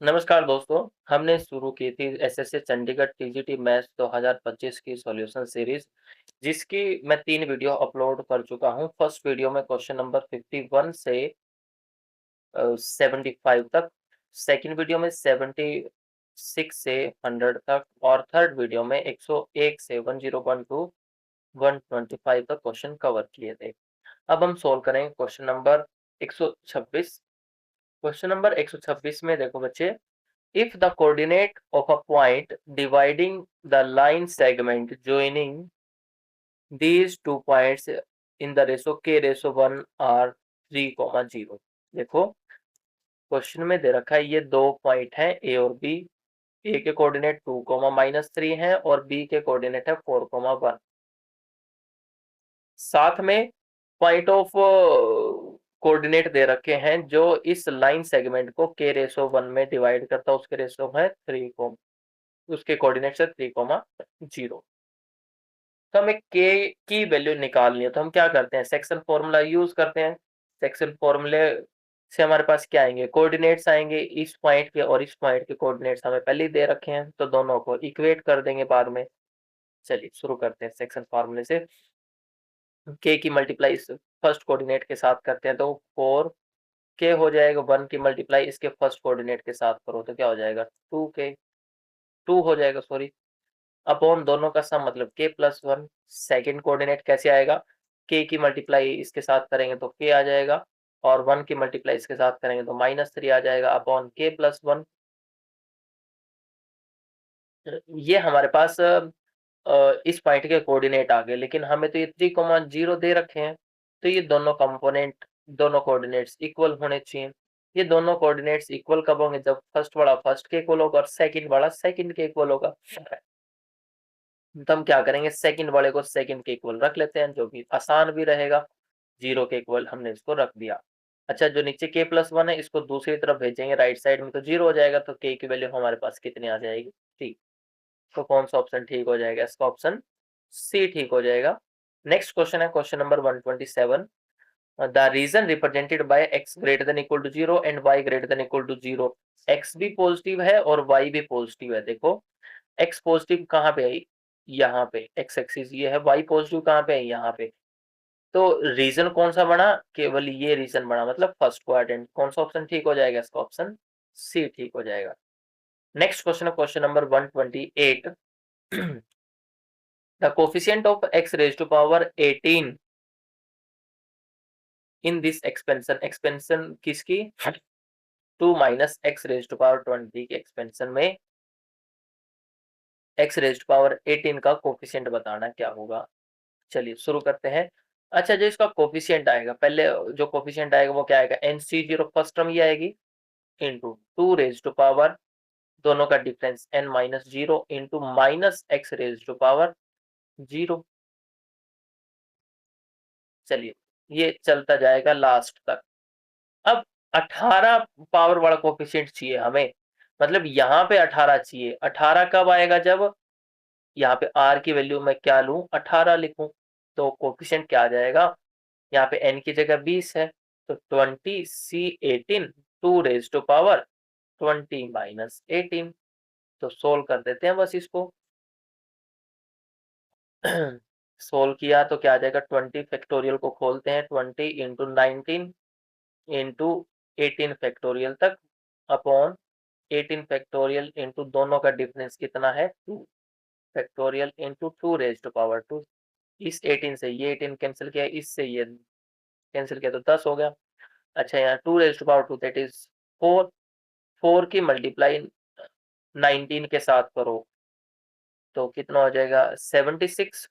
नमस्कार दोस्तों, हमने शुरू की थी एसएससी चंडीगढ़ टीजीटी मैथ्स 2025 की सॉल्यूशन सीरीज, जिसकी मैं 3 वीडियो अपलोड कर चुका हूं। फर्स्ट वीडियो में क्वेश्चन नंबर 51 से 75 तक, सेकंड वीडियो में 76 से 100 तक और थर्ड वीडियो में 101 से 101 टू 125 तक क्वेश्चन कवर किए थे। अब हम सोल्व करेंगे क्वेश्चन नंबर 126। क्वेश्चन नंबर 126 में देखो बच्चे, if the coordinate of a point dividing the line segment joining these two points in the ratio k ratio 1 are 3,0। देखो क्वेश्चन में दे रखा है ये दो पॉइंट हैं ए और बी। ए के कोऑर्डिनेट 2,-3 हैं और बी के कोऑर्डिनेट है 4,1। साथ में पॉइंट ऑफ कोऑर्डिनेट दे रखे हैं जो इस लाइन सेगमेंट को के रेशो 1 में डिवाइड करता है, उसके रेशो है 3, उसके कोऑर्डिनेट है 3,0। तो हमें के की वैल्यू निकालनी है, तो हम क्या करते हैं, सेक्शन फॉर्मूला यूज करते हैं। सेक्शन फॉर्मूले से हमारे पास क्या आएंगे, कोऑर्डिनेट्स आएंगे। इस पॉइंट के और इस पॉइंट के कोऑर्डिनेट्स हमें पहले ही दे रखे हैं, तो दोनों को इक्वेट कर देंगे बाद में। चलिए शुरू करते हैं सेक्शन फॉर्मूले से। के की मल्टीप्लाई इस फर्स्ट कोऑर्डिनेट के साथ करते हैं तो 4 के हो जाएगा। 1 की मल्टीप्लाई इसके फर्स्ट कोऑर्डिनेट के साथ करो तो क्या हो जाएगा, 2 हो जाएगा, सॉरी। अपॉन दोनों का सम मतलब k+1। सेकेंड कोऑर्डिनेट कैसे आएगा, k की मल्टीप्लाई इसके साथ करेंगे तो k आ जाएगा और 1 की मल्टीप्लाई इसके साथ करेंगे तो -3 आ जाएगा अपॉन k+1। ये हमारे पास इस पॉइंट के कोऑर्डिनेट आ गए, लेकिन हमें तो ये 3,0 दे रखे हैं, तो ये दोनों कंपोनेंट, दोनों कोऑर्डिनेट्स इक्वल होने चाहिए। ये दोनों कोऑर्डिनेट्स इक्वल कब होंगे, जब फर्स्ट वाला फर्स्ट के इक्वल होगा और सेकंड वाला सेकंड के इक्वल होगा। तो हम क्या करेंगे, सेकंड वाले को सेकंड के इक्वल रख लेते हैं, जो कि आसान भी रहेगा। 0 के इक्वल हमने इसको रख दिया। अच्छा, जो नीचे k+1 है इसको दूसरी तरफ भेजेंगे राइट साइड में, तो 0 हो जाएगा, तो k की वैल्यू हमारे पास कितनी आ जाएगी, 3। तो कौन सा ऑप्शन ठीक हो जाएगा, इसका ऑप्शन सी ठीक हो जाएगा। नेक्स्ट क्वेश्चन है question number 127। The region represented by x greater than equal to 0 and y greater than equal to 0। x भी पॉजिटिव है और y भी पॉजिटिव है। देखो x पॉजिटिव कहाँ पे है, यहाँ पे x एक्सिस ये है, y पॉजिटिव कहाँ पे है, यहाँ पे। तो रीजन कौन सा बना, केवल ये रीजन बना, मतलब फर्स्ट क्वाड्रेंट। कौन सा ऑप्शन ठीक हो जाएगा, इसका ऑप्शन सी ठीक हो जाएगा। नेक्स्ट क्वेश्चन है question number 128। The coefficient of x raise to power 18 in this expansion, expansion किसकी, 2 minus x raise to power 20 के एक्सपेंशन में x रेज टू पावर 18 का कोफिशिएंट बताना क्या होगा। चलिए शुरू करते हैं। अच्छा, जो इसका कोफिशिएंट आएगा, पहले जो कोफिशिएंट आएगा वो क्या आएगा, NC0 फर्स्ट टर्म ये आएगी इंटू 2 रेज टू पावर, दोनों का difference n-0 into minus x raise to power 0। चलिए ये चलता जाएगा लास्ट तक। अब 18 पावर वाला कोफिशिएंट चाहिए हमें, मतलब यहाँ पे 18 चाहिए। 18 कब आएगा, जब यहाँ पे r की वैल्यू मैं क्या लूं, 18 लिखूं। तो कोफिशिएंट क्या आ जाएगा, यहाँ पे n की जगह 20 है, तो 20C18 2 raise to power 20 minus 18। तो सोल्व कर देते हैं बस इसको। सोल्व किया तो क्या आ जाएगा, 20 फैक्टोरियल को खोलते हैं, 20 इंटू 19 इंटू 18 फैक्टोरियल तक अपॉन 18 फैक्टोरियल इंटू दोनों का डिफरेंस कितना है, 2 factorial into 2 raise to power 2। इस 18 से ये 18 कैंसिल किया, इससे ये कैंसिल किया तो 10 हो गया। अच्छा, यहाँ 2 raise to power 2 that is 4। 4 की मल्टीप्लाई 19 के साथ करो तो कितना हो जाएगा, 76।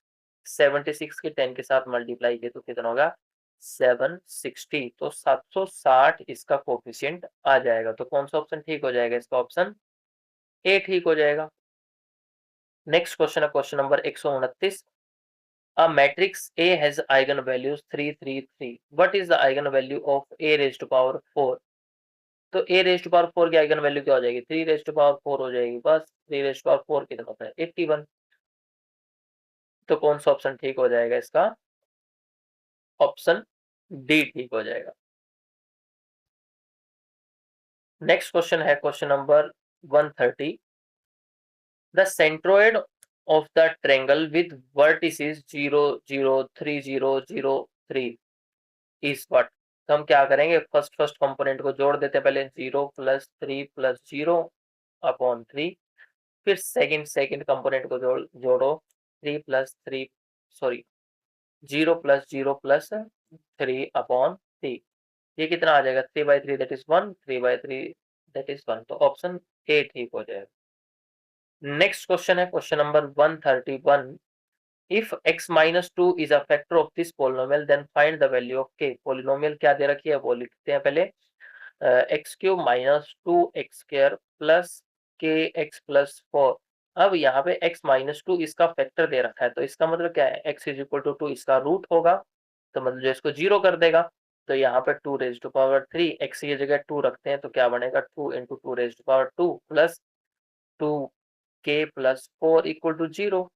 76 के 10 के साथ मल्टीप्लाई किया तो कितना होगा, 760। तो 760 इसका कोफिशिएंट आ जाएगा। तो कौन सा ऑप्शन ठीक हो जाएगा, इसका ऑप्शन ए ठीक हो जाएगा। नेक्स्ट क्वेश्चन है question number 129। A matrix A has eigenvalues 3 3 3. What is the eigenvalue of A raised to power 4? तो A raised to power 4 की आइगन वैल्यू क्या हो जाएगी, 3 raised to power 4 हो जाएगी। बस 3 raised to power 4 कितना होता है, 81। तो कौन सा ऑप्शन ठीक हो जाएगा, इसका ऑप्शन डी ठीक हो जाएगा। नेक्स्ट क्वेश्चन है question number 130। The centroid of the triangle with vertices 0 0 3 0 0 3 is what. तो हम क्या करेंगे, फर्स्ट कंपोनेंट को जोड़ देते हैं पहले, 0 + 3 + 0/3। फिर सेकंड कंपोनेंट को जोड़ो 3 + 3 सॉरी 0 + 0 + 3/3। ये कितना आ जाएगा, 3/3 दैट इज 1, 3/3 दैट इज 1। तो ऑप्शन ए ठीक हो जाएगा। नेक्स्ट क्वेश्चन है question number 131। If x - 2 is a factor of this polynomial then find the value of k। Polynomial क्या दे रखी है वो लिखते हैं पहले, x³ - 2x² + kx + 4। अब यहाँ पे x - 2 इसका फैक्टर दे रखा है, तो इसका मतलब क्या है, x = 2 इसका रूट होगा, तो मतलब जो इसको 0 कर देगा। तो यहाँ पे 2⁻³ x की जगह 2 रखते हैं, तो क्या बनेगा, 2 × 2⁻² + 2k + 4 = 0।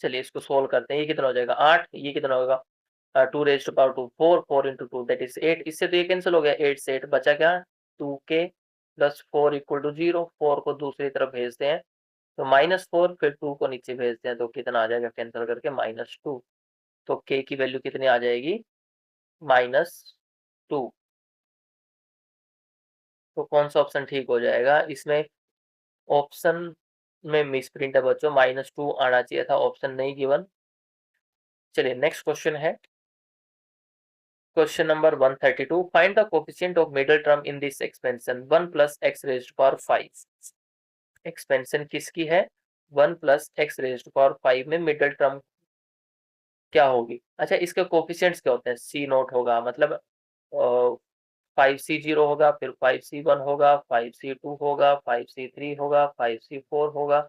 चलिए इसको सोल्व करते हैं, ये कितना हो जाएगा 8, ये कितना होगा 2⁻², 4, 4 × 2 दैट इज 8। इससे तो ये कैंसिल हो गया, 8 से 8 बचा क्या, 2k + 4 = 0। 4 को दूसरी तरफ भेजते हैं तो -4, फिर 2 को नीचे भेजते हैं तो कितना आ जाएगा, कैंसिल करके -2। तो k की वैल्यू कितनी आ जाएगी, -2। तो कौन सा ऑप्शन ठीक हो जाएगा इसमें, ऑप्शन में मिसप्रिंट है बच्चों, -2 आना चाहिए था, ऑप्शन नहीं गिवन। चलिए नेक्स्ट क्वेश्चन है question number 132। Find the coefficient of middle term in this expansion 1 + x⁵5। Expansion किसकी है, 1 + x⁵5 में मिडिल टर्म क्या होगी। अच्छा इसके कोफिशिएंट्स क्या होते हैं, c0 होगा, मतलब 5c0 होगा, फिर 5c1 होगा, 5c2 होगा, 5c3 होगा, 5c4 होगा,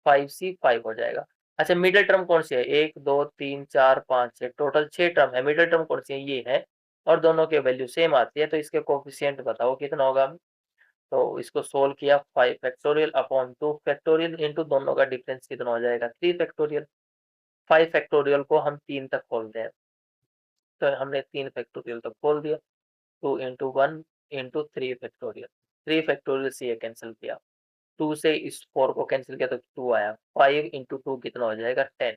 5c5 हो जाएगा। अच्छा मिडिल टर्म कौन सी है, 1 2 3 4 5 6, टोटल 6 टर्म है। मिडिल टर्म कौन सी है, ये है, और दोनों के वैल्यू सेम आती है, तो इसके कोफिशिएंट बताओ कितना होगा। तो इसको सोल्व किया, 5 फैक्टोरियल/2 फैक्टोरियल इंटू दोनों का डिफरेंस कितना हो जाएगा, 3 फैक्टोरियल। 5 फैक्टोरियल को हम 3 तक खोलते हैं, तो हमने 3 फैक्टोरियल तक खोल दिया, 2 × 1 × 3 फैक्टोरियल। 3 फैक्टोरियल से ये कैंसिल किया, 2 से इस 4 को कैंसिल किया तो 2 आया, 5 × 2 कितना हो जाएगा, 10।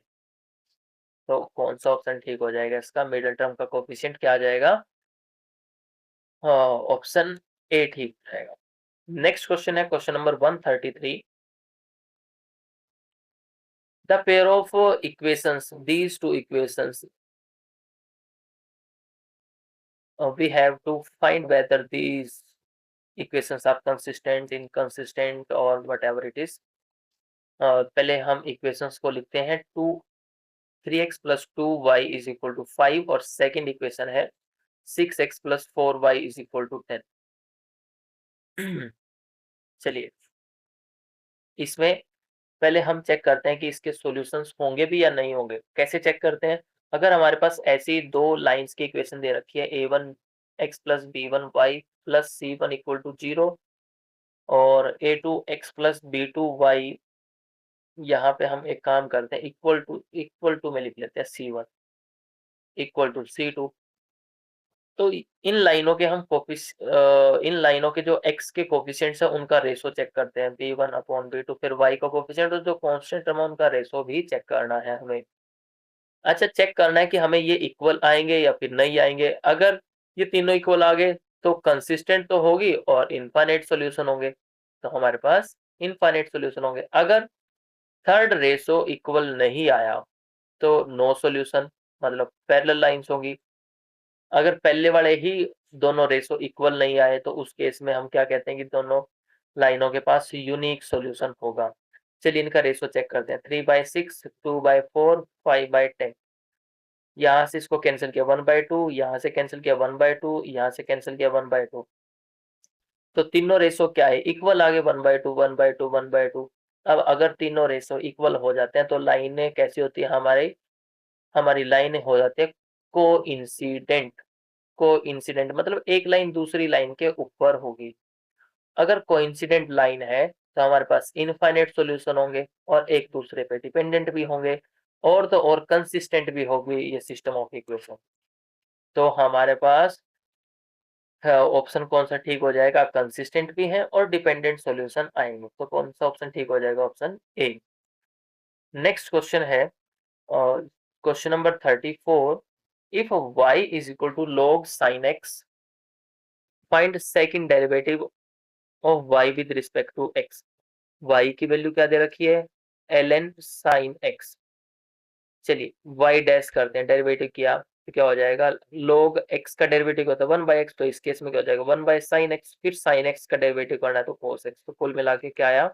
तो कौन सा ऑप्शन ठीक हो जाएगा इसका, मिडिल टर्म का कोफिशिएंट क्या आ जाएगा, हाँ ऑप्शन ए ठीक रहेगा। नेक्स्ट क्वेश्चन है question number 133। The pair of equations, these two equations, we have to find whether these equations are consistent, inconsistent or whatever it is। पहले हम इक्वेशंस को लिखते हैं, 3x + 2y = 5, और सेकंड इक्वेशन है 6x + 4y = 10। चलिए इसमें पहले हम चेक करते हैं कि इसके सॉल्यूशंस होंगे भी या नहीं होंगे। कैसे चेक करते हैं, अगर हमारे पास ऐसी दो लाइंस की इक्वेशन दे रखी है, a1x + b1y + c1 = 0 और a2x + b2y, यहाँ पे हम एक काम करते हैं, इक्वल टू में लिख लेते हैं c1 = c2। तो इन लाइनों के हम इन लाइनों के जो x के कोफिशिएंट्स है उनका रेशो चेक करते हैं, b1/b2। फिर y का कोफिशिएंट जो कांस्टेंट टर्म है उनका रेशो भी चेक करना है हमें। अच्छा चेक करना है कि हमें ये इक्वल आएंगे या फिर नहीं आएंगे। अगर ये तीनों इक्वल आ गए तो कंसिस्टेंट तो होगी और इनफाइनाइट सॉल्यूशन होंगे, तो हमारे पास इनफाइनाइट सॉल्यूशन होंगे। अगर थर्ड रेशो इक्वल नहीं आया तो नो सॉल्यूशन, मतलब पैरेलल लाइंस होंगी। अगर पहले वाले ही दोनों रेशो इक्वल नहीं आए तो उस केस में हम क्या कहते हैं कि दोनों लाइनों के पास यूनिक सॉल्यूशन होगा। चलिए इनका रेशो चेक करते हैं, 3/6, 2/4, 5/10। यहाँ से इसको कैंसिल किया 1/2, यहाँ से कैंसिल किया 1/2, यहाँ से कैंसिल किया 1/2। तो तीनों रेशो क्या है, इक्वल आ गए, 1/2 1/2 1/2। अब अगर तीनों रेशो इक्वल हो जाते हैं तो लाइनें कैसी होती है, हमारी लाइनें हो जाती है को मतलब एक लाइन दूसरी लाइन के ऊपर होगी। अगर कोइंसिडेंट लाइन है तो हमारे पास इनफाइनाइट सॉल्यूशन होंगे और एक दूसरे पे डिपेंडेंट भी होंगे, और तो और कंसिस्टेंट भी होगी ये सिस्टम ऑफ इक्वेशन। तो हमारे पास ऑप्शन कौन सा ठीक हो जाएगा, कंसिस्टेंट भी है और डिपेंडेंट सॉल्यूशन आएंगे, तो कौन सा ऑप्शन ठीक हो जाएगा, ऑप्शन ए। नेक्स्ट क्वेश्चन है question number 34, if y is equal to log sin x, find second derivative of y with respect to x। y की वैल्यू क्या दे रखी है, ln sin x। चलिए y डैश करते हैं, डेरिवेटिव किया तो क्या हो जाएगा, log x का डेरिवेटिव होता है 1/x, तो इस केस में क्या हो जाएगा 1/sin x, फिर sin x का डेरिवेटिव करना है तो cos x, तो कुल मिला के क्या आया,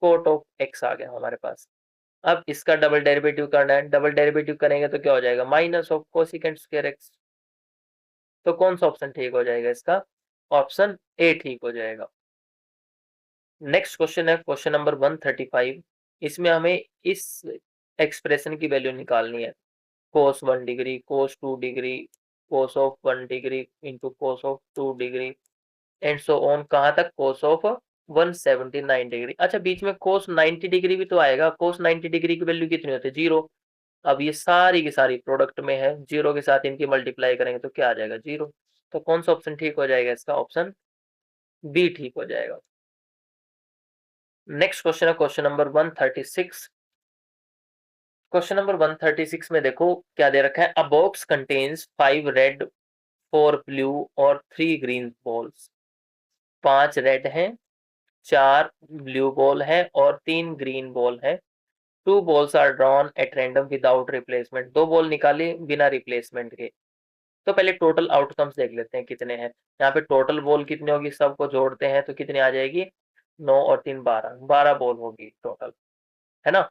cot ऑफ x आ गया हमारे पास। अब इसका डबल डेरिवेटिव करना है, डबल डेरिवेटिव करेंगे तो क्या हो जाएगा, minus of cosecant square x. तो कौन सा ऑप्शन ठीक हो जाएगा इसका, ऑप्शन ए ठीक हो जाएगा। नेक्स्ट क्वेश्चन है क्वेश्चन नंबर 135, इसमें हमें इस एक्सप्रेशन की वैल्यू निकालनी है, cos 1 degree, cos 2 degree, cos of 1 degree into cos of 2 degree and so on, कहाँ तक, cos ऑफ 179 डिग्री। अच्छा बीच में cos 90 डिग्री भी तो आएगा, cos 90 डिग्री की वैल्यू कितनी होती है, जीरो। अब ये सारी की सारी प्रोडक्ट में है, जीरो के साथ इनकी मल्टीप्लाई करेंगे तो क्या आ जाएगा, जीरो। तो कौन सा ऑप्शन ठीक हो जाएगा इसका, ऑप्शन बी ठीक हो जाएगा। नेक्स्ट क्वेश्चन है क्वेश्चन नंबर 136। क्वेश्चन नंबर 136 में देखो क्या दे रखा है, अ बॉक्स कंटेन्स 5 रेड 4 ब्लू और 3 ग्रीन बॉल्स। 5 रेड हैं, 4 ब्लू बॉल है और 3 ग्रीन बॉल है। 2 balls are drawn at random without replacement, 2 ball निकाली बिना रिप्लेसमेंट के। तो पहले टोटल आउटकम्स देख लेते हैं कितने हैं। यहाँ पे टोटल बॉल कितनी होगी, सबको जोड़ते हैं तो कितनी आ जाएगी, 9 और 3 12, 12 बॉल होगी टोटल, है ना।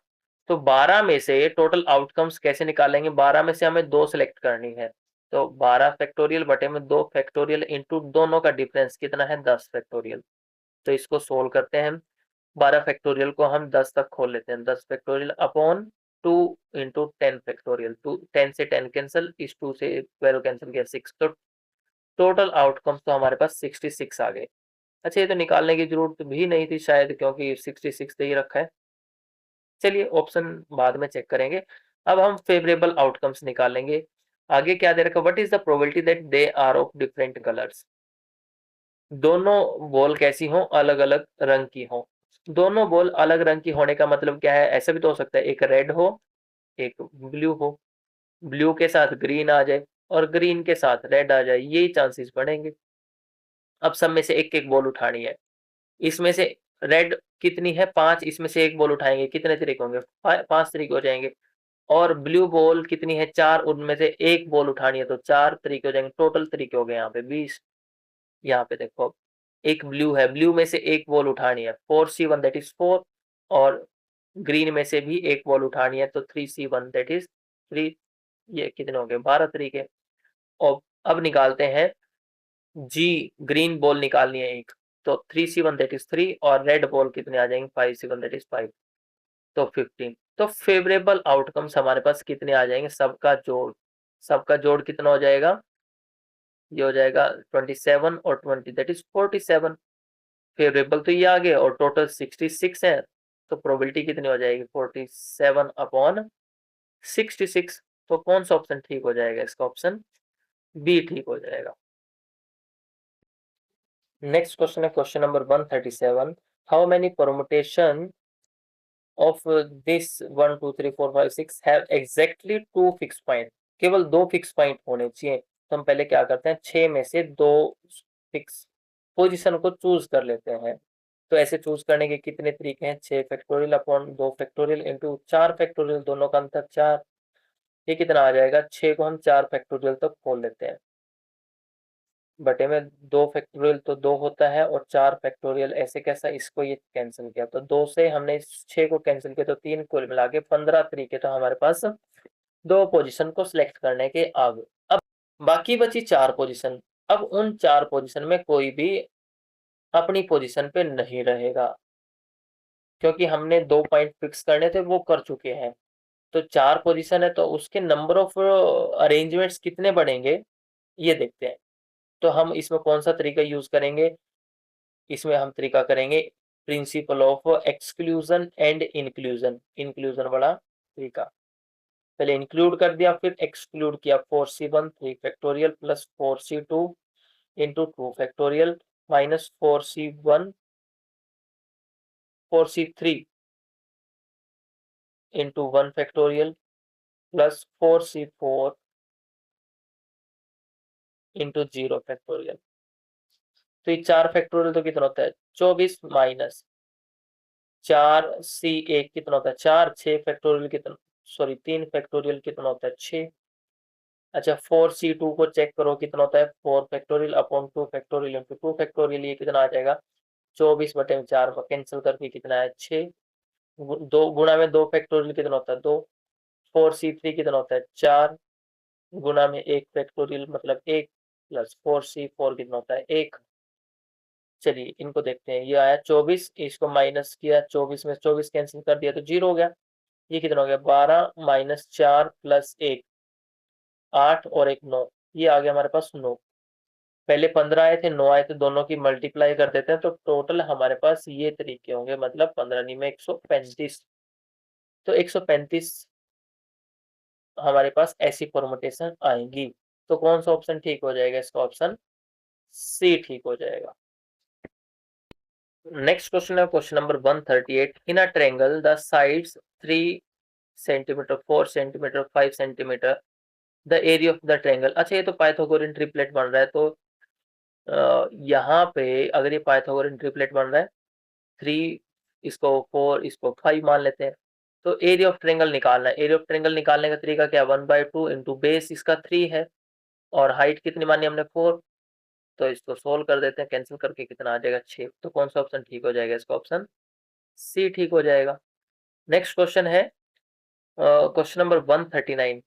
तो 12 में से टोटल आउटकम्स कैसे निकालेंगे, 12 में से हमें 2 सेलेक्ट करनी है, तो 12 फैक्टोरियल बटे में 2 फैक्टोरियल इंटू दोनों का डिफरेंस कितना है, 10 फैक्टोरियल। तो इसको सोल्व करते हैं हम, 12 फैक्टोरियल को हम 10 तक खोल लेते हैं, 10 फैक्टोरियल अपॉन 2 इंटू 10 फैक्टोरियल, 10 से 10 कैंसिल, इस 2 से 12 कैंसिल किया 6, तो टोटल आउटकम्स तो हमारे पास 66 आ गए। अच्छा ये तो निकालने की जरूरत भी नहीं थी शायद, क्योंकि 66 दे ही रखा है। चलिए ऑप्शन बाद में चेक करेंगे, अब हम फेवरेबल आउटकम्स निकालेंगे। आगे क्या दे रखा, what is the probability that they are of different colours. दोनों बॉल कैसी हो, अलग अलग रंग की हो। दोनों बॉल अलग रंग की होने का मतलब क्या है, ऐसा भी तो हो सकता है एक रेड हो एक ब्लू हो, ब्लू के साथ ग्रीन आ जाए और ग्रीन के साथ रेड आ जाए, यही चांसेस बढ़ेंगे। अब सब में से एक एक बॉल उठानी है, इसमें से रेड कितनी है 5, इसमें से एक बॉल उठाएंगे कितने तरीके होंगे, 5 तरीके हो जाएंगे। और ब्लू बॉल कितनी है 4, उनमें से एक बॉल उठानी है तो 4 तरीके हो जाएंगे, टोटल तरीके हो गए यहाँ पे 20। यहाँ पे देखो एक ब्लू है, ब्लू में से एक बॉल उठानी है 4C1 दैट इज 4, और ग्रीन में से भी एक बॉल उठानी है तो 3C1 दैट इज 3, ये कितने हो गए 12 तरीके। और अब निकालते हैं जी, ग्रीन बॉल निकालनी है एक, तो 3C1 दैट इज 3 और रेड बॉल कितने आ जाएंगे 5C1 दैट इज 5, तो 15। तो फेवरेबल आउटकम्स हमारे पास कितने आ जाएंगे, सबका जोड़, सबका जोड़ कितना हो जाएगा, ये हो जाएगा 27 और 20 दैट इज 47। फेवरेबल तो ये आ गए और टोटल 66 है, तो प्रोबेबिलिटी कितनी हो जाएगी 47 अपॉन 66। तो कौन सा ऑप्शन ठीक हो जाएगा इसका, ऑप्शन बी ठीक हो जाएगा। नेक्स्ट क्वेश्चन है question number 137, how many permutation of this 1 2 3 4 5 6 have exactly 2 fix point. केवल 2 फिक्स पॉइंट होने चाहिए, तो हम पहले क्या करते हैं 6 में से 2 फिक्स पोजीशन को चूज कर लेते हैं। तो ऐसे चूज करने के कितने तरीके हैं, 6 factorial upon 2 factorial into 4 factorial, दोनों का अंतर 4, ये कितना आ जाएगा, 6 को हम 4 फैक्टोरियल तक खोल लेते हैं, बटे में 2 फैक्टोरियल तो 2 होता है और 4 फैक्टोरियल ऐसे कैसा, इसको ये कैंसिल किया तो 2 से हमने इस 6 को कैंसिल किया तो 3, कुल मिला के 15 तरीके तो हमारे पास 2 पोजीशन को सिलेक्ट करने के आ गए। अब बाकी बची 4 पोजीशन, अब उन 4 पोजीशन में कोई भी अपनी पोजीशन पे नहीं रहेगा, क्योंकि हमने 2 पॉइंट फिक्स करने थे वो कर चुके हैं। तो 4 पोजीशन है तो उसके नंबर ऑफ अरेंजमेंट्स कितने बढ़ेंगे ये देखते हैं। तो हम इसमें कौन सा तरीका यूज करेंगे, इसमें हम तरीका करेंगे principle of exclusion and inclusion, inclusion वाला तरीका। पहले इंक्लूड कर दिया फिर एक्सक्लूड किया, 4C1 3 factorial plus 4C2 into 2 factorial minus 4c3 into 1 factorial plus 4c4 into 0 factorial। तो ये 4 फैक्टोरियल तो कितना होता है 24 माइनस 4c1 कितना होता है 4, 6 फैक्टोरियल कितना, सॉरी 3 फैक्टोरियल कितना होता है 6। अच्छा 4c2 को चेक करो कितना होता है 4 factorial upon 2 factorial into 2 factorial, ये कितना आ जाएगा 24/4 कैंसिल करके कितना है 6। दो गुणा में 2 फैक्टोरियल कितना होता है 2। 4c3 कितना होता है 4 गुणा में 1 फैक्टोरियल मतलब 1 प्लस 4c4 कितना होता है 1। चलिए इनको देखते हैं, ये आया 24, इसको माइनस किया 24 में 24 कैंसिल कर दिया तो 0 हो गया। ये कितना हो गया 12 माइनस 4 प्लस 1 8 और 1 9, ये आ गया हमारे पास 9। पहले 15 आए थे 9 आए थे, दोनों की मल्टीप्लाई कर देते हैं तो टोटल हमारे पास ये तरीके होंगे, मतलब 15 नहीं में 135। तो 135 हमारे पास ऐसी परमुटेशन आएंगी। तो कौन सा ऑप्शन ठीक हो जाएगा, इसका ऑप्शन सी ठीक हो जाएगा। नेक्स्ट क्वेश्चन है question number 138। In a triangle the sides 3 centimetre 4 centimetre 5 centimetre the area of the triangle. अच्छा ये तो पाइथागोरियन ट्रिपलेट बन रहा है, तो यहाँ पे अगर ये पाइथागोरियन ट्रिपलेट बन रहा है 3 इसको 4 इसको 5 मान लेते हैं, तो एरिया ऑफ ट्रायंगल निकालना है। एरिया ऑफ ट्रायंगल निकालने का तरीका क्या है 1/2 इंटू बेस इसका 3 है और हाइट कितनी मानी हमने 4, तो इसको सोल्व कर देते हैं, कैंसिल करके कितना आ जाएगा 6। तो कौन सा ऑप्शन ठीक हो जाएगा, इसका ऑप्शन सी ठीक हो जाएगा। नेक्स्ट क्वेश्चन है question number 139।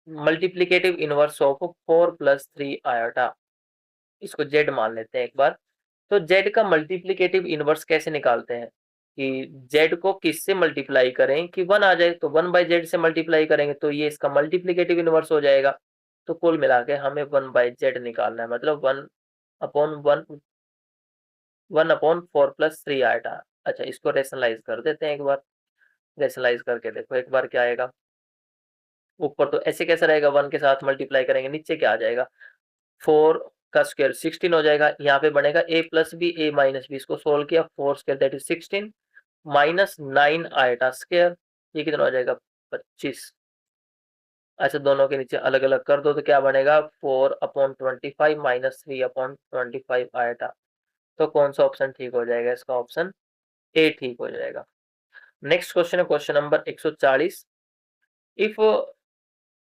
Multiplicative inverse of 4 + 3 iota, इसको जेड मान लेते हैं एक बार। तो जेड का मल्टीप्लीकेटिव इनवर्स कैसे निकालते हैं कि जेड को किससे मल्टीप्लाई करें कि 1 आ जाए, तो 1/z से मल्टीप्लाई करेंगे तो ये इसका मल्टीप्लीकेटिव इनवर्स हो जाएगा। तो कुल मिला के हमें 1/z निकालना है, मतलब 1/4 + 3 आएगा। अच्छा इसको रेशनलाइज कर देते हैं एक बार, रेशनलाइज करके देखो एक बार क्या आएगा। ऊपर तो ऐसे कैसे रहेगा 1 के साथ मल्टीप्लाई करेंगे, नीचे क्या आ जाएगा 4 का स्क्वायर 16 हो जाएगा। यहाँ पे बनेगा a + b a - b, इसको सोल्व किया 4 square that is 16 minus 9 eta square, ये कितना हो जाएगा 25। अच्छा दोनों के नीचे अलग अलग कर दो तो क्या बनेगा 4/25 माइनस 3/25 आयटा। तो कौन सा ऑप्शन ठीक हो जाएगा, इसका ऑप्शन ए ठीक हो जाएगा। नेक्स्ट क्वेश्चन है question number 140। If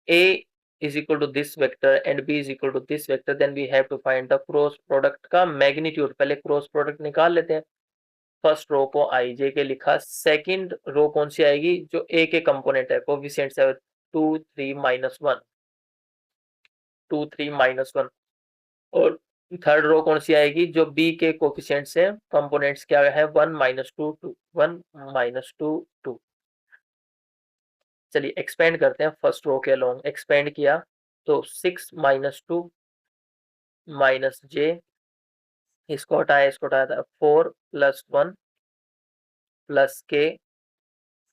a is equal to this vector and b is equal to this vector, then we have to find the cross product का मैग्नीट्यूड। पहले क्रॉस प्रोडक्ट निकाल लेते हैं। First row को आई जे के लिखा, second row कौन सी आएगी जो ए के कंपोनेंट है, कोफिशिएंट्स है 2 3 -1 2 3 -1, और थर्ड रो कौन सी आएगी जो बी के कोफिशिएंट्स है, कंपोनेंट्स क्या है 1 -2 2 1 -2 2। चलिए एक्सपेंड करते हैं, फर्स्ट रो के अलोंग एक्सपेंड किया तो 6 -2 -j, इसको हटाया था 4 + 1 + k,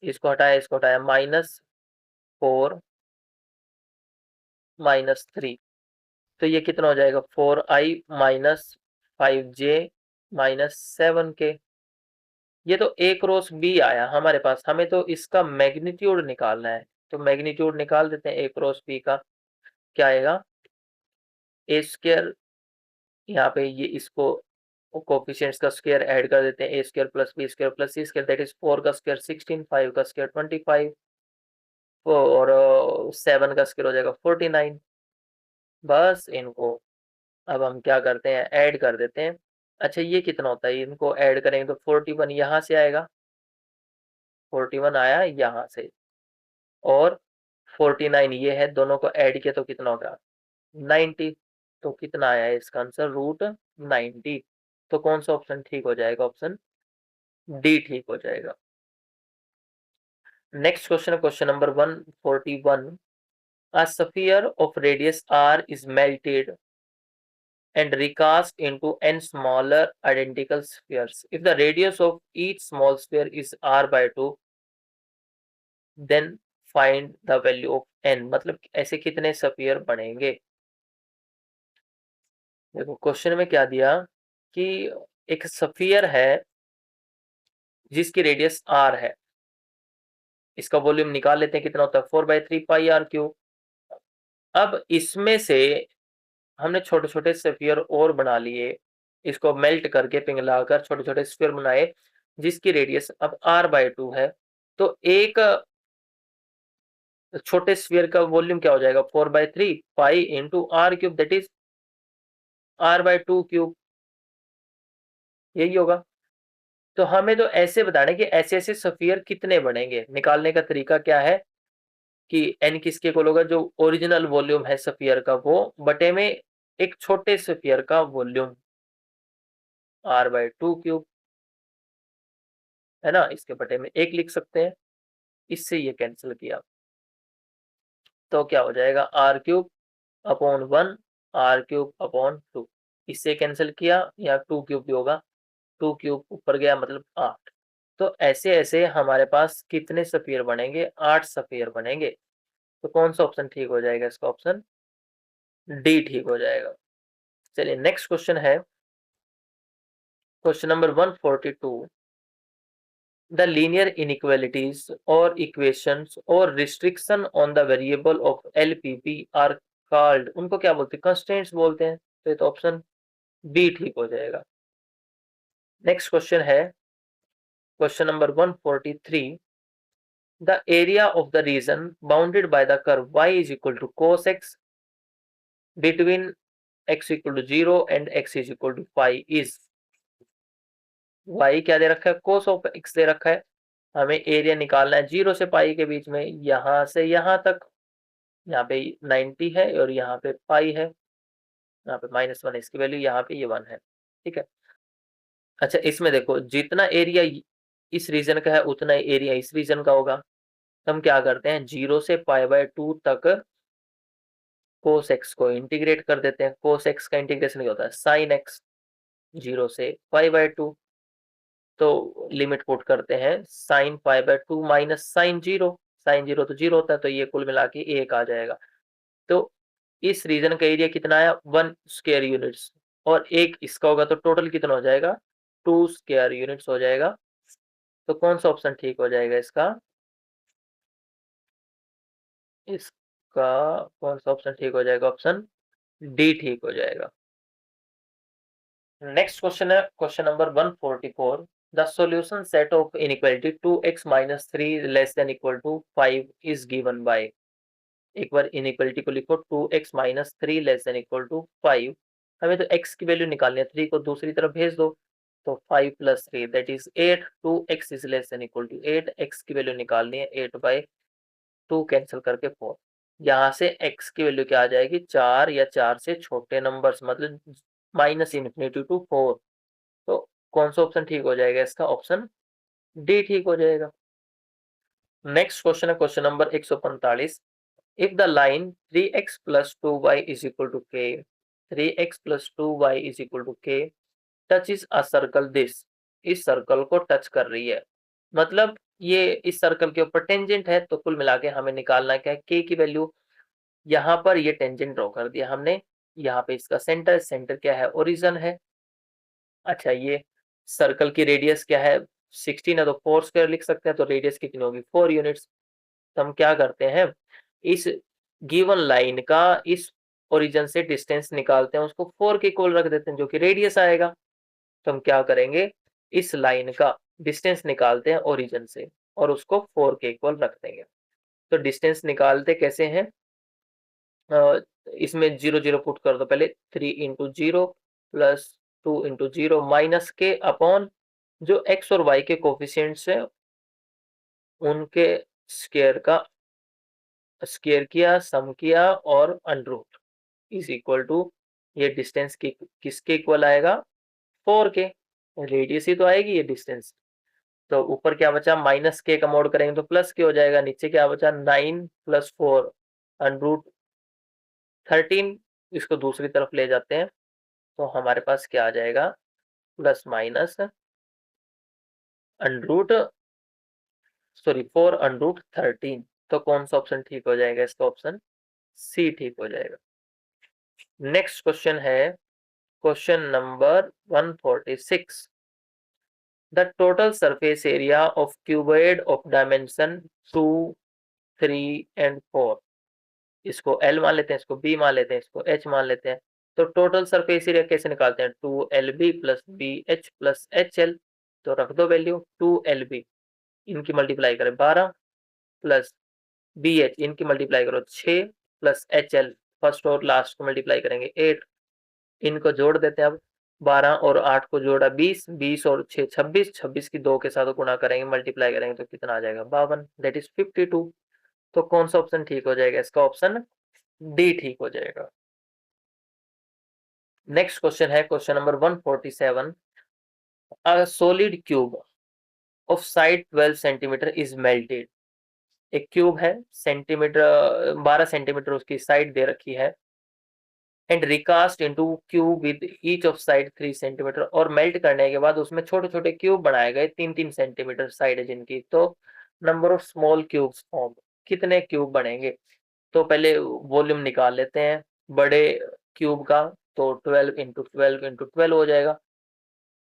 इसको हटाया -4 -3, तो ये कितना हो जाएगा 4i - 5j -7k। ये तो a क्रॉस b आया हमारे पास, हमें तो इसका मैग्नीट्यूड निकालना है, तो मैग्नीट्यूड निकाल देते हैं a क्रॉस b का। क्या आएगा a स्क्वायर, यहाँ पे ये इसको कोफिशिएंट्स का स्क्वायर ऐड कर देते हैं, a square + b square + c square that is 4 का स्क्वायर 16 5 का स्क्वायर 25 और 7 का स्क्वायर हो जाएगा 49। बस इनको अब हम क्या करते हैं ऐड कर देते हैं। अच्छा ये कितना होता है, इनको ऐड करेंगे तो 41 यहाँ से आएगा, 41 आया यहाँ से, और 49 ये है, दोनों को ऐड किया तो कितना होगा 90। तो कितना आया है इसका आंसर √90। तो कौन सा ऑप्शन ठीक हो जाएगा, ऑप्शन डी ठीक हो जाएगा। नेक्स्ट क्वेश्चन है question number 141। A sphere of radius r is melted and recast into n smaller identical spheres. If the radius of each small sphere is r/2, then find the value of n। मतलब ऐसे कितने sphere बनेंगे। देखो question में क्या दिया कि एक स्फीयर है जिसकी रेडियस r है, इसका वॉल्यूम निकाल लेते हैं कितना होता है 4/3 πr क्यूब। अब इसमें से हमने छोटे छोटे स्फीयर और बना लिए, इसको मेल्ट करके पिघलाकर छोटे छोटे स्फीयर बनाए जिसकी रेडियस अब r/2 है। तो एक छोटे स्फीयर का वॉल्यूम क्या हो जाएगा 4/3 π × r³ that is r/2 cube, यही होगा। तो हमें तो ऐसे बताना है कि ऐसे ऐसे स्फीयर कितने बनेंगे। निकालने का तरीका क्या है कि n किसके इक्वल होगा, जो ओरिजिनल वॉल्यूम है स्फीयर का वो बटे में एक छोटे स्फीयर का वॉल्यूम r/2 क्यूब, है ना, इसके बटे में एक लिख सकते हैं। इससे ये कैंसिल किया तो क्या हो जाएगा r³ अपॉन 1 r³ अपॉन 2। इससे कैंसिल किया, या 2 क्यूब भी होगा, 2 क्यूब ऊपर गया मतलब 8। तो ऐसे ऐसे हमारे पास कितने स्फीयर बनेंगे, 8 स्फीयर बनेंगे। तो कौन सा ऑप्शन ठीक हो जाएगा, इसका ऑप्शन डी ठीक हो जाएगा। चलिए नेक्स्ट क्वेश्चन है question number 142। The linear inequalities or equations or restriction on the variable of LPP are called, उनको क्या बोलते हैं, कंस्ट्रेंट्स बोलते हैं। तो ये तो ऑप्शन बी ठीक हो जाएगा। नेक्स्ट क्वेश्चन है question number 143। The area of the region bounded by the curve y is equal to cos x between x equal to 0 and x is equal to phi is, y क्या दे रखा है, cos of x दे रखा है। हमें area निकालना है 0 से पाई के बीच में, यहां से यहां तक। यहाँ पे 90 है और यहाँ पे पाई है, यहाँ पे -1 इसकी वैल्यू, यहाँ पे ये 1 है, ठीक है। अच्छा इसमें देखो जितना एरिया इस रीजन का है उतना एरिया इस रीजन का होगा। तो हम क्या करते हैं 0 से π/2 तक cos x को इंटीग्रेट कर देते हैं। cos x का इंटीग्रेशन क्या होता है sin x, 0 से π/2। तो लिमिट पुट करते हैं sin π/2 माइनस sin 0 तो 0 होता है, तो ये कुल मिला के 1 आ जाएगा। तो इस रीजन का एरिया कितना आया 1 स्क्वायर यूनिट्स, और एक इसका होगा तो टोटल कितना हो जाएगा 2 स्क्वायर यूनिट्स हो जाएगा। तो कौन सा ऑप्शन ठीक हो जाएगा इसका कौन सा ऑप्शन ठीक हो जाएगा, ऑप्शन डी ठीक हो जाएगा। नेक्स्ट क्वेश्चन है question number 144। The solution set of inequality 2x - 3 less than equal to 5 is given by. एक बार इनइक्वालिटी को लिखो 2x - 3 less than equal to 5। हमें तो x की वैल्यू निकालनी है, 3 को दूसरी तरफ भेज दो। तो 5 + 3 that is 8। 2x is less than equal to 8, x की वैल्यू निकालनी है 8/2 कैंसिल करके 4। यहाँ से x की वैल्यू क्या आ जाएगी 4 या 4 से छोटे नंबर्स, मतलब -∞ to 4। तो कौन सा ऑप्शन ठीक हो जाएगा, इसका ऑप्शन डी ठीक हो जाएगा। नेक्स्ट क्वेश्चन है question number 145। If the line 3x + 2y is equal to k, 3x + 2y is equal to k touches a circle this, इस सर्कल को टच कर रही है, मतलब ये इस सर्कल के ऊपर टेंजेंट है। तो कुल मिला के हमें निकालना क्या है k की वैल्यू। यहाँ पर ये टेंजेंट ड्रॉ कर दिया हमने, यहाँ पे इसका सेंटर क्या है ओरिजिन है। अच्छा ये सर्कल की रेडियस क्या है 16 है, तो 4 स्क्वायर लिख सकते हैं। तो रेडियस कितनी होगी 4 यूनिट्स। तो हम क्या करते हैं इस गिवन लाइन का इस ओरिजिन से डिस्टेंस निकालते हैं, उसको 4 के इक्वल रख देते हैं जो कि रेडियस आएगा। तो हम क्या करेंगे इस लाइन का डिस्टेंस निकालते हैं ओरिजिन से और उसको 4 के इक्वल रख देंगे। तो डिस्टेंस निकालते कैसे हैं, इसमें 0 0 पुट कर दो पहले, 3 × 0 + 2 × 0 माइनस के अपॉन जो x और y के कोफिशिएंट्स हैं उनके स्क्वायर का स्क्वायर किया, सम किया और अंडररूट इज इक्वल टू, ये डिस्टेंस किसके इक्वल आएगा 4 के। रेडियस ही तो आएगी ये डिस्टेंस। तो ऊपर क्या बचा -k का मोड करेंगे तो प्लस के हो जाएगा, नीचे क्या बचा 9 + 4 √13। इसको दूसरी तरफ ले जाते हैं तो हमारे पास क्या आ जाएगा प्लस माइनस अंडरूट 4 √13। तो कौन सा ऑप्शन ठीक हो जाएगा, इसका ऑप्शन सी ठीक हो जाएगा। नेक्स्ट क्वेश्चन है question number 146. The total surface area of cuboid of dimension 2, 3 and 4. इसको L मान लेते हैं, इसको B मान लेते हैं, इसको H मान लेते हैं। तो टोटल सरफेस एरिया कैसे निकालते हैं? 2LB plus BH plus HL। तो रख दो वैल्यू 2LB, इनकी मल्टीप्लाई करें 12 प्लस BH, इनकी मल्टीप्लाई करो 6 प्लस HL, फर्स्ट और लास्ट को मल्टीप्लाई करेंगे 8। इनको जोड़ देते हैं अब, 12 और 8 को जोड़ा 20, 20 और 6 26, 26 की 2 के साथ गुणा करेंगे, मल्टीप्लाई करेंगे तो कितना आ जाएगा? 52, दैट इज 52। तो कौन सा ऑप्शन ठीक हो जाएगा? इसका ऑप्शन डी ठीक हो जाएगा। नेक्स्ट क्वेश्चन है question number 147. A solid cube of side 12 centimetre is melted. एक क्यूब है, सेंटीमीटर 12 सेंटीमीटर उसकी साइड दे रखी है, and recast into cube with each of side 3 centimetre, और मेल्ट करने के बाद उसमें छोटे छोटे क्यूब बनाए गए 3-3 सेंटीमीटर साइड है जिनकी। तो number of small cubes form, कितने क्यूब बनेंगे? तो पहले वॉल्यूम निकाल लेते हैं बड़े क्यूब का, तो 12 इंटू 12 इंटू 12 हो जाएगा,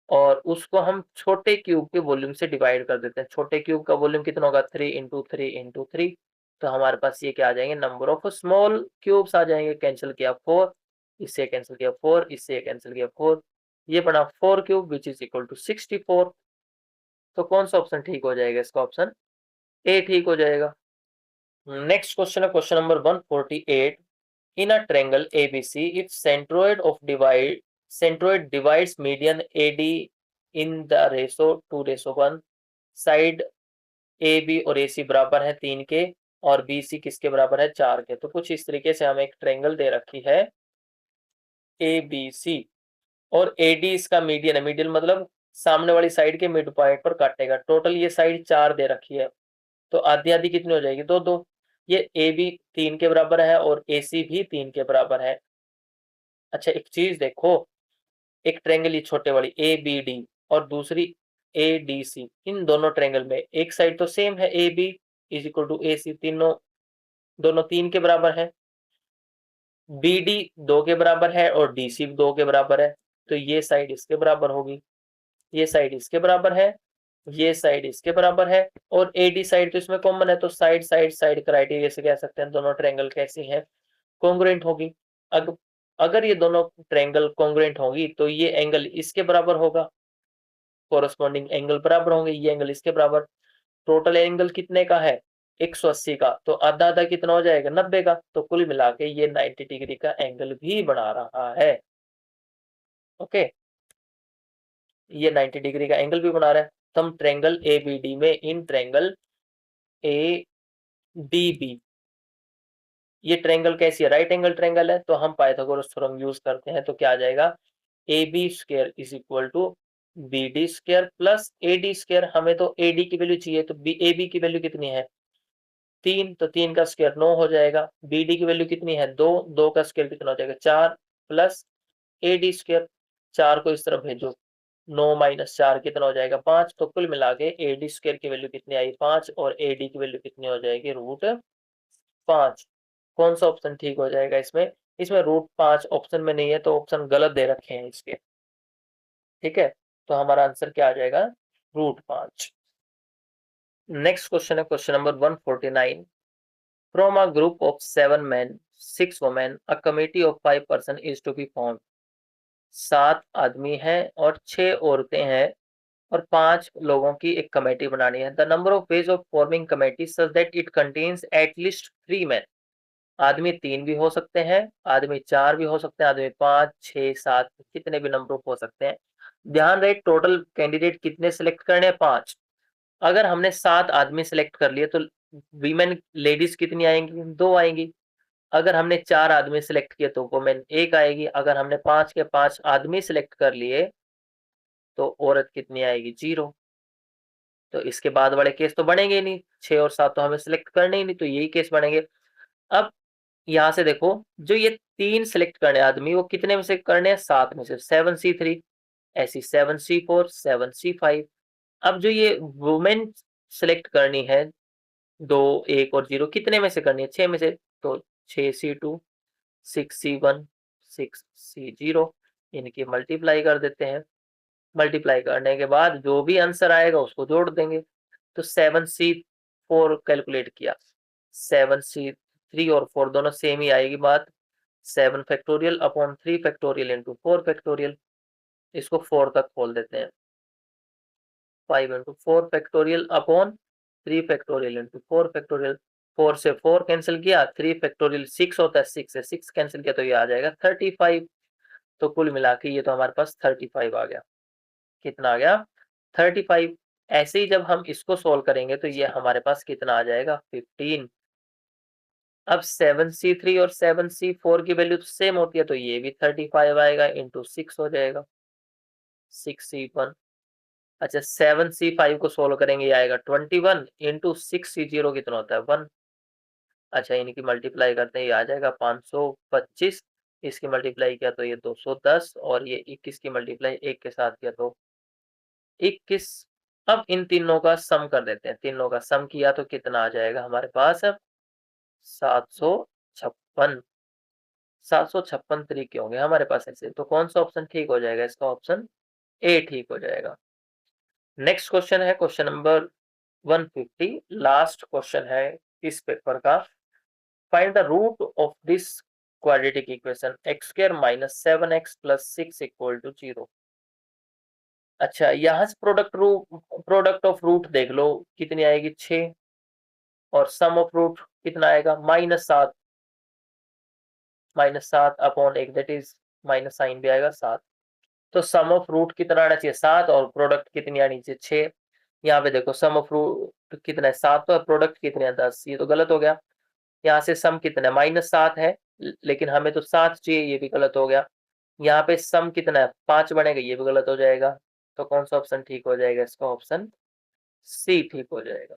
और उसको हम छोटे क्यूब के वॉल्यूम से डिवाइड कर देते हैं। छोटे क्यूब का वॉल्यूम कितना होगा? 3 इंटू 3 इंटू 3। तो हमारे पास ये क्या आ जाएंगे? नंबर ऑफ स्मॉल क्यूब्स आ जाएंगे। कैंसिल किया 4, इससे कैंसिल किया 4, इससे कैंसिल किया 4, ये बना 4 cube which is equal to 64। तो कौन सा ऑप्शन ठीक हो जाएगा? इसका ऑप्शन ए ठीक हो जाएगा। नेक्स्ट क्वेश्चन है question number 148. In a triangle ABC, if centroid divides median AD in the ratio 2:1, side AB और AC बराबर है 3 के, और BC किसके बराबर है? 4 के। तो कुछ इस तरीके से हमें एक ट्रायंगल दे रखी है ABC, और AD इसका मीडियन है। मीडियन मतलब सामने वाली साइड के मिड पॉइंट पर काटेगा। टोटल ये साइड 4 दे रखी है, तो आधी आधी कितनी हो जाएगी? 2-2। ये AB 3 के बराबर है और AC भी 3 के बराबर है। अच्छा एक चीज देखो, एक ट्रायंगल ये छोटे वाली ABD और दूसरी ADC, इन दोनों ट्रायंगल में एक साइड तो सेम है, AB is equal to AC, दोनों 3 के बराबर है, BD 2 के बराबर है और DC 2 के बराबर है। तो ये साइड इसके बराबर होगी, ये साइड इसके बराबर है, ये साइड इसके बराबर है, और AD साइड तो इसमें कॉमन है। तो साइड साइड साइड क्राइटेरिया से कह सकते हैं दोनों ट्रायंगल कैसी हैं? कॉन्ग्रुएंट होगी। अगर ये दोनों ट्रायंगल कॉन्ग्रुएंट होगी तो ये एंगल इसके बराबर होगा, कोरस्पॉन्डिंग एंगल बराबर होंगे, ये एंगल इसके बराबर। टोटल एंगल कितने का है? 180 का, तो आधा आधा कितना हो जाएगा? 90 का। तो कुल मिला के ये 90 डिग्री का एंगल भी बना रहा है। ओके, ये 90 डिग्री का एंगल भी बना रहा है। तो हम ट्रायंगल ABD में इन ट्रायंगल ADB, ये ट्रायंगल कैसी है? राइट एंगल ट्रायंगल है, तो हम पाइथागोरस थ्योरम यूज करते हैं। तो क्या आ जाएगा? AB square is equal to BD square plus AD square. हमें तो AD की वैल्यू चाहिए, तो AB की वैल्यू कितनी है? 3, तो 3 का स्क्वायर 9 हो जाएगा। BD की वैल्यू कितनी है? 2, 2 का स्क्वायर कितना हो जाएगा? 4 प्लस AD स्क्वायर, 4 को इस तरफ भेजो, 9 माइनस 4 कितना हो जाएगा? 5। तो कुल मिला के AD स्क्वायर की वैल्यू कितनी आई? 5, और AD की वैल्यू कितनी हो जाएगी? √5। कौन सा ऑप्शन ठीक हो जाएगा इसमें? इसमें √5 ऑप्शन में नहीं है, तो ऑप्शन गलत दे रखे हैं इसके। ठीक है, तो हमारा आंसर क्या आ जाएगा? √5। नेक्स्ट क्वेश्चन है question number 149. From a group of 7 men, 6 women, a committee of 5 person is to be form. 7 आदमी हैं और 6 औरतें हैं, और 5 लोगों की एक कमेटी बनानी है। The number of ways of forming committee such that it contains at least 3 men। आदमी 3 भी हो सकते हैं, आदमी 4 भी हो सकते हैं, आदमी 5, 6, 7, कितने भी नंबर हो सकते हैं। ध्यान रहे टोटल कैंडिडेट कितने सिलेक्ट करने हैं? 5। अगर हमने 7 आदमी सिलेक्ट कर लिए तो वीमेन लेडीज कितनी आएंगी? 2 आएंगी। अगर हमने 4 आदमी सिलेक्ट किए तो वुमेन 1 आएगी। अगर हमने 5 के 5 आदमी सिलेक्ट कर लिए तो औरत कितनी आएगी? 0। तो इसके बाद वाले केस तो बनेंगे ही नहीं, 6 और 7 तो हमें सिलेक्ट करने ही नहीं, तो यही केस बनेंगे। अब यहाँ से देखो, जो ये 3 सिलेक्ट करने आदमी, वो कितने में से करने हैं? 7 में से। 7C3, ऐसी 7C4, 7C5। अब जो ये वुमेन सिलेक्ट करनी है, 2, 1 और 0, कितने में से करनी है? 6 में से। तो 6C2, 6C1, 6C0, इनकी मल्टीप्लाई कर देते हैं। मल्टीप्लाई करने के बाद जो भी आंसर आएगा उसको जोड़ देंगे। तो 7C4 कैलकुलेट किया, 7C3 और 4 दोनों सेम ही आएगी बात। 7 factorial upon 3 factorial into 4 factorial, इसको 4 तक खोल देते हैं। 5 into 4 factorial upon 3 factorial into 4 factorial. 4 से 4 कैंसिल किया, 3 फैक्टोरियल 6 होता है, 6 से 6 कैंसिल किया तो ये आ जाएगा 35। तो कुल मिला के ये तो हमारे पास 35 आ गया। कितना आ गया? 35। ऐसे ही जब हम इसको सोल्व करेंगे तो ये हमारे पास कितना आ जाएगा? 15। अब 7C3 और 7C4 की वैल्यू सेम होती है तो ये भी 35 आएगा, इंटू 6 हो जाएगा 6C1। अच्छा 7C5 को सोल्व करेंगे, ये आएगा 21 इंटू 6C0 कितना होता है? 1। अच्छा इनकी मल्टीप्लाई करते हैं, ये आ जाएगा 525। इसकी मल्टीप्लाई किया तो ये 210 और ये 21 की मल्टीप्लाई 1 के साथ किया तो 21। अब इन तीनों का सम कर देते हैं, तीनों का सम किया तो कितना आ जाएगा हमारे पास? अब 756। 756 तरीके होंगे हमारे पास ऐसे, तो कौन सा ऑप्शन ठीक हो जाएगा? इसका ऑप्शन ए ठीक हो जाएगा। नेक्स्ट क्वेश्चन है क्वेश्चन नंबर 150, लास्ट क्वेश्चन है इस पेपर का। Find the root of this quadratic equation x square minus 7x plus 6 equal to 0। अच्छा यहाँ से प्रोडक्ट ऑफ रूट देख लो कितनी आएगी? 6। और सम ऑफ रूट कितना आएगा? -7। -7 upon 1 that is minus sign भी आएगा 7। तो सम ऑफ रूट कितना आना चाहिए? 7 और प्रोडक्ट कितनी आनी चाहिए? 6। यहाँ पे देखो सम ऑफ रूट कितना है? 7 तो प्रोडक्ट कितने है? 10। ये तो गलत हो गया। यहाँ से सम कितना है? -7 है, लेकिन हमें तो 7 चाहिए, ये भी गलत हो गया। यहाँ पे सम कितना है? 5 बनेगा, ये भी गलत हो जाएगा। तो कौन सा ऑप्शन ठीक हो जाएगा? इसका ऑप्शन सी ठीक हो जाएगा।